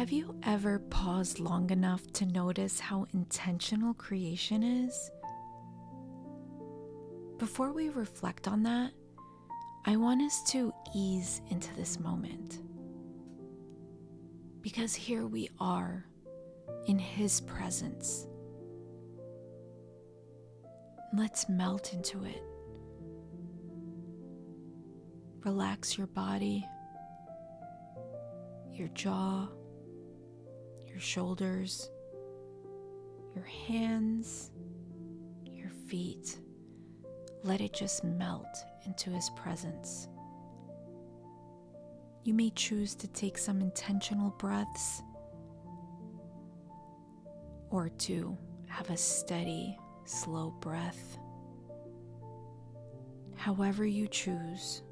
Have you ever paused long enough to notice how intentional creation is? Before we reflect on that, I want us to ease into this moment. Because here we are in His presence. Let's melt into it. Relax your body, your jaw, your shoulders, your hands, your feet. Let it just melt into His presence. You may choose to take some intentional breaths or to have a steady, slow breath. However you choose.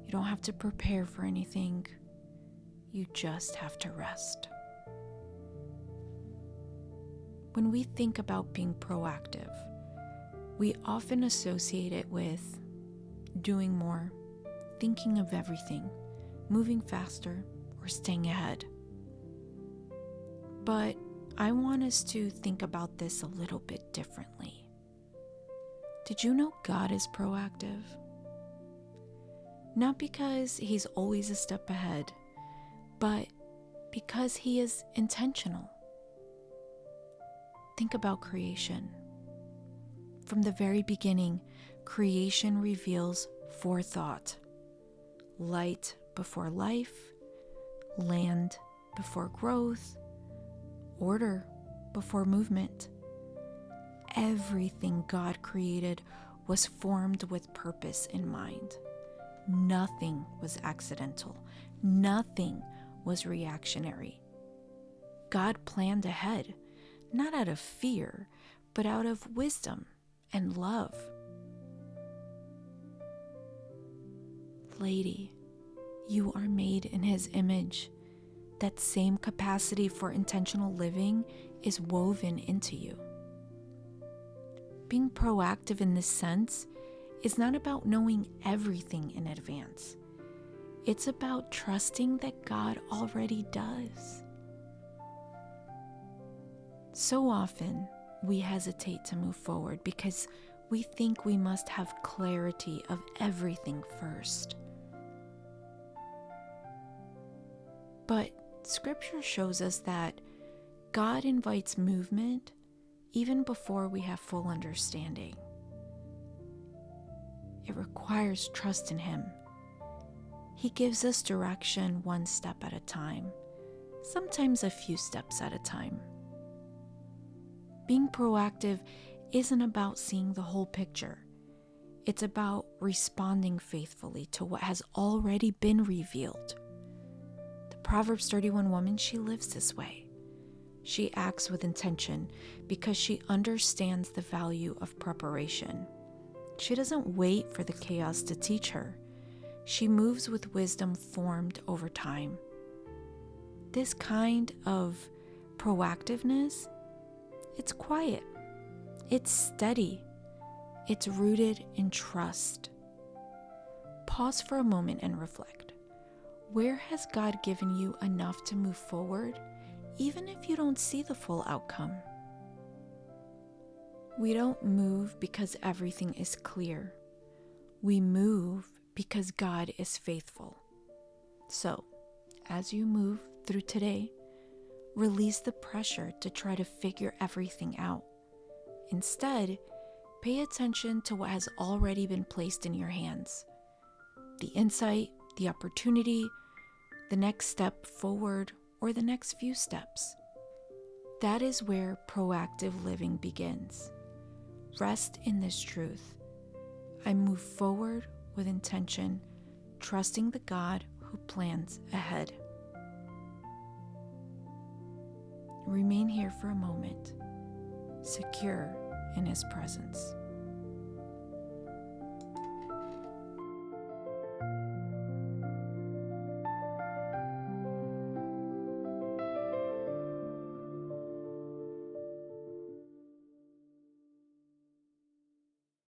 You don't have to prepare for anything. You just have to rest. When we think about being proactive, we often associate it with doing more, thinking of everything, moving faster, or staying ahead. But I want us to think about this a little bit differently. Did you know God is proactive? Not because He's always a step ahead, but because He is intentional. Think about creation. From the very beginning, creation reveals forethought. Light before life, land before growth, order before movement. Everything God created was formed with purpose in mind. Nothing was accidental. Nothing was reactionary. God planned ahead, not out of fear, but out of wisdom and love. Lady, you are made in His image. That same capacity for intentional living is woven into you. Being proactive in this sense is not about knowing everything in advance. It's about trusting that God already does. So often, we hesitate to move forward because we think we must have clarity of everything first. But Scripture shows us that God invites movement even before we have full understanding. It requires trust in Him. He gives us direction one step at a time, sometimes a few steps at a time. Being proactive isn't about seeing the whole picture. It's about responding faithfully to what has already been revealed. The Proverbs 31 woman, she lives this way. She acts with intention because she understands the value of preparation. She doesn't wait for the chaos to teach her. She moves with wisdom formed over time. This kind of proactiveness, it's quiet, it's steady, it's rooted in trust. Pause for a moment and reflect. Where has God given you enough to move forward, even if you don't see the full outcome? We don't move because everything is clear. We move because God is faithful. So, as you move through today, release the pressure to try to figure everything out. Instead, pay attention to what has already been placed in your hands. The insight, the opportunity, the next step forward, or the next few steps. That is where proactive living begins. Rest in this truth. I move forward with intention, trusting the God who plans ahead. Remain here for a moment, secure in His presence.